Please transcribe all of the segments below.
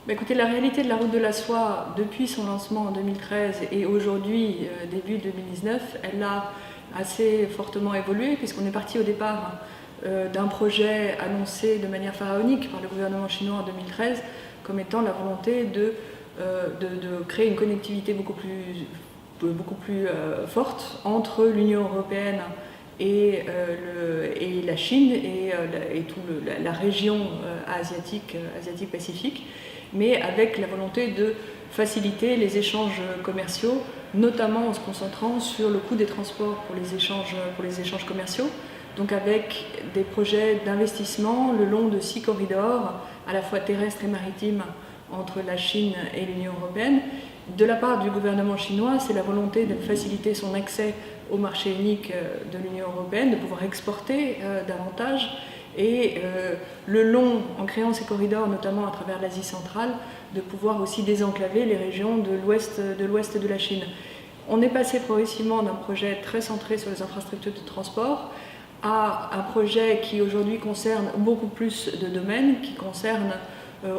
Écoutez, la réalité de la route de la soie, depuis son lancement en 2013 et aujourd'hui, début 2019, elle a assez fortement évolué, puisqu'on est parti au départ d'un projet annoncé de manière pharaonique par le gouvernement chinois en 2013, comme étant la volonté de créer une connectivité beaucoup plus forte entre l'Union européenne et la Chine et toute la région asiatique-pacifique, mais avec la volonté de faciliter les échanges commerciaux, notamment en se concentrant sur le coût des transports pour les échanges commerciaux, donc avec des projets d'investissement le long de 6 corridors, à la fois terrestres et maritimes, entre la Chine et l'Union européenne. De la part du gouvernement chinois, c'est la volonté de faciliter son accès au marché unique de l'Union européenne, de pouvoir exporter davantage, et le long, en créant ces corridors, notamment à travers l'Asie centrale, de pouvoir aussi désenclaver les régions de l'ouest de la Chine. On est passé progressivement d'un projet très centré sur les infrastructures de transport à un projet qui aujourd'hui concerne beaucoup plus de domaines, qui concerne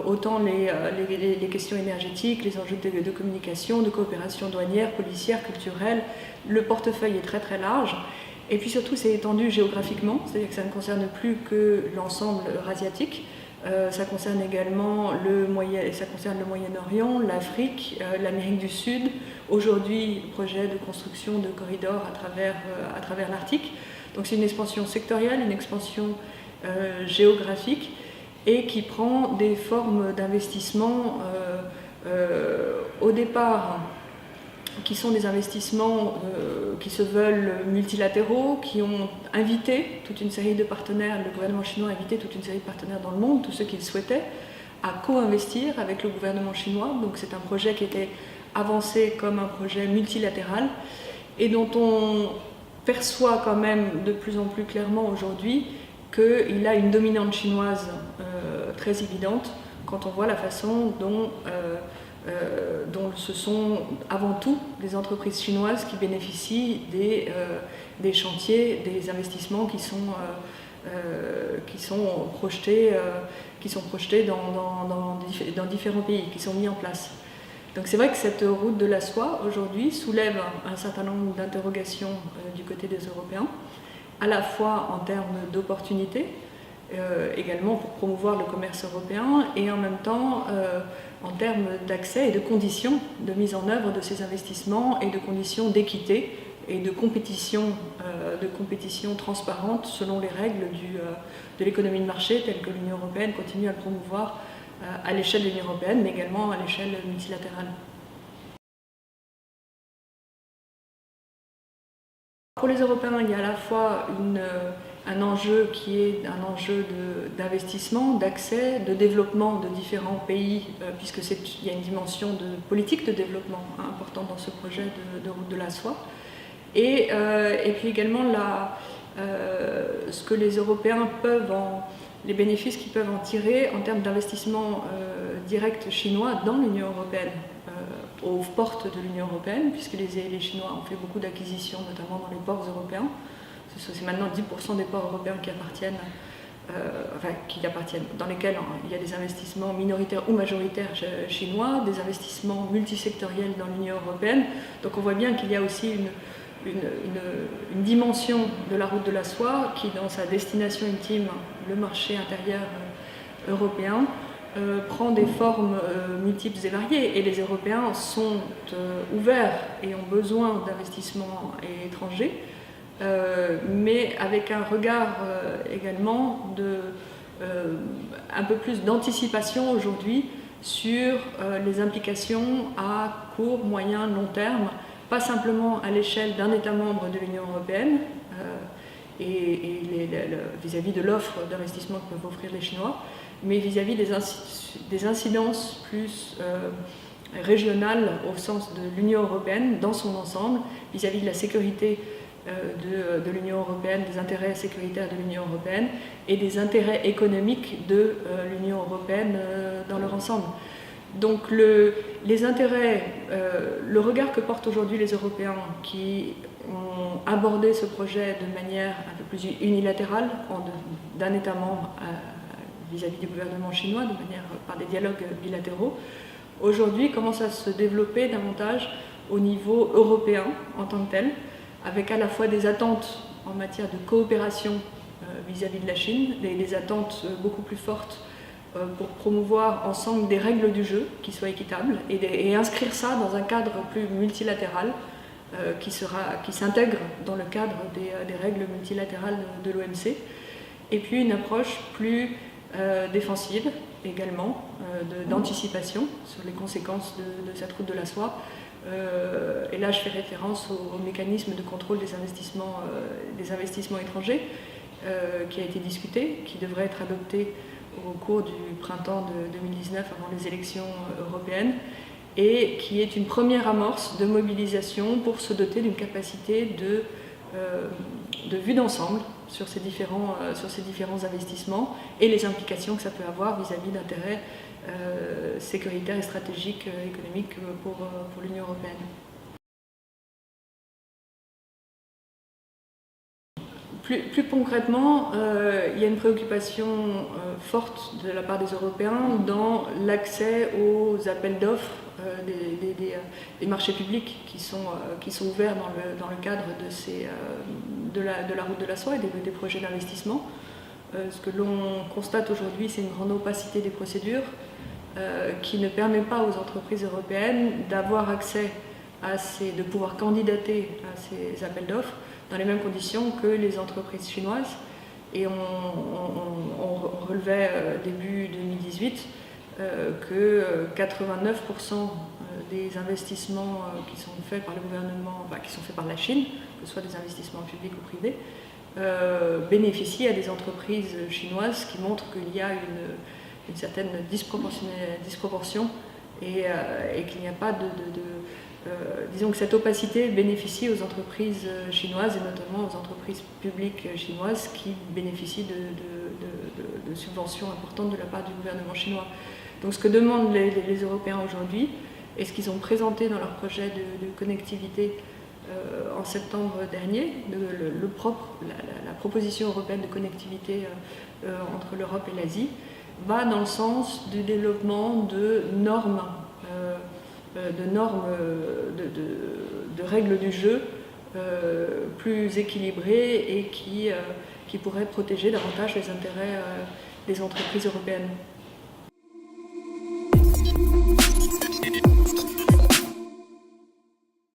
autant les questions énergétiques, les enjeux de communication, de coopération douanière, policière, culturelle. Le portefeuille est très très large. Et puis surtout, c'est étendu géographiquement, c'est-à-dire que ça ne concerne plus que l'ensemble eurasiatique. Ça concerne également le Moyen-Orient, l'Afrique, l'Amérique du Sud. Aujourd'hui, projet de construction de corridors à travers l'Arctique. Donc c'est une expansion sectorielle, une expansion géographique, et qui prend des formes d'investissement au départ, qui sont des investissements qui se veulent multilatéraux, qui ont invité toute une série de partenaires, le gouvernement chinois a invité toute une série de partenaires dans le monde, tous ceux qu'ils souhaitaient, à co-investir avec le gouvernement chinois. Donc c'est un projet qui était avancé comme un projet multilatéral et dont on perçoit quand même de plus en plus clairement aujourd'hui qu'il a une dominante chinoise très évidente quand on voit la façon dont ce sont avant tout des entreprises chinoises qui bénéficient des chantiers, des investissements qui sont projetés dans différents pays, qui sont mis en place. Donc c'est vrai que cette route de la soie aujourd'hui soulève un certain nombre d'interrogations du côté des Européens, à la fois en termes d'opportunités, également pour promouvoir le commerce européen, et en même temps en termes d'accès et de conditions de mise en œuvre de ces investissements et de conditions d'équité et de compétition transparente selon les règles de l'économie de marché telle que l'Union européenne continue à le promouvoir à l'échelle de l'Union européenne, mais également à l'échelle multilatérale. Pour les Européens, il y a à la fois un enjeu qui est un enjeu d'investissement, d'accès, de développement de différents pays, puisqu'il y a une dimension de politique de développement importante dans ce projet de route de la soie. Et puis également ce que les Européens les bénéfices qu'ils peuvent en tirer en termes d'investissement direct chinois dans l'Union européenne, aux portes de l'Union européenne, puisque les Chinois ont fait beaucoup d'acquisitions, notamment dans les ports européens. C'est maintenant 10% des ports européens dans lesquels il y a des investissements minoritaires ou majoritaires chinois, des investissements multisectoriels dans l'Union européenne. Donc on voit bien qu'il y a aussi une dimension de la route de la soie qui, dans sa destination ultime, le marché intérieur européen, prend des formes multiples et variées, et les Européens sont ouverts et ont besoin d'investissements étrangers, mais avec un regard également un peu plus d'anticipation aujourd'hui sur les implications à court, moyen, long terme, pas simplement à l'échelle d'un État membre de l'Union européenne et vis-à-vis de l'offre d'investissement que peuvent offrir les Chinois, mais vis-à-vis des incidences plus régionales au sens de l'Union européenne dans son ensemble, vis-à-vis de la sécurité de l'Union européenne, des intérêts sécuritaires de l'Union européenne et des intérêts économiques de l'Union européenne dans leur ensemble. Donc les intérêts, le regard que portent aujourd'hui les Européens qui ont abordé ce projet de manière un peu plus unilatérale, d'un État membre vis-à-vis du gouvernement chinois, de manière par des dialogues bilatéraux, aujourd'hui commence à se développer davantage au niveau européen en tant que tel, avec à la fois des attentes en matière de coopération vis-à-vis de la Chine, des attentes beaucoup plus fortes pour promouvoir ensemble des règles du jeu qui soient équitables et inscrire ça dans un cadre plus multilatéral qui s'intègre dans le cadre des règles multilatérales de l'OMC. Et puis une approche plus défensive également, d'anticipation sur les conséquences de cette route de la soie. Et là je fais référence au mécanisme de contrôle des investissements étrangers qui a été discuté, qui devrait être adopté au cours du printemps de 2019 avant les élections européennes et qui est une première amorce de mobilisation pour se doter d'une capacité de vue d'ensemble sur ces différents investissements et les implications que ça peut avoir vis-à-vis d'intérêts sécuritaires et stratégiques économiques pour l'Union européenne. Plus concrètement, il y a une préoccupation forte de la part des Européens dans l'accès aux appels d'offres des marchés publics qui sont ouverts dans le cadre de la route de la soie et des projets d'investissement. Ce que l'on constate aujourd'hui, c'est une grande opacité des procédures qui ne permet pas aux entreprises européennes d'avoir accès de pouvoir candidater à ces appels d'offres dans les mêmes conditions que les entreprises chinoises. Et on relevait début 2018 que 89% des investissements qui sont faits par le gouvernement, qui sont faits par la Chine, que ce soit des investissements publics ou privés, bénéficient à des entreprises chinoises, qui montrent qu'il y a une certaine disproportion et qu'il n'y a pas disons que cette opacité bénéficie aux entreprises chinoises et notamment aux entreprises publiques chinoises qui bénéficient de subventions importantes de la part du gouvernement chinois. Donc ce que demandent les Européens aujourd'hui et ce qu'ils ont présenté dans leur projet de connectivité en septembre dernier, la proposition européenne de connectivité entre l'Europe et l'Asie, va dans le sens du développement de normes, de règles du jeu plus équilibrées et qui pourraient protéger davantage les intérêts des entreprises européennes.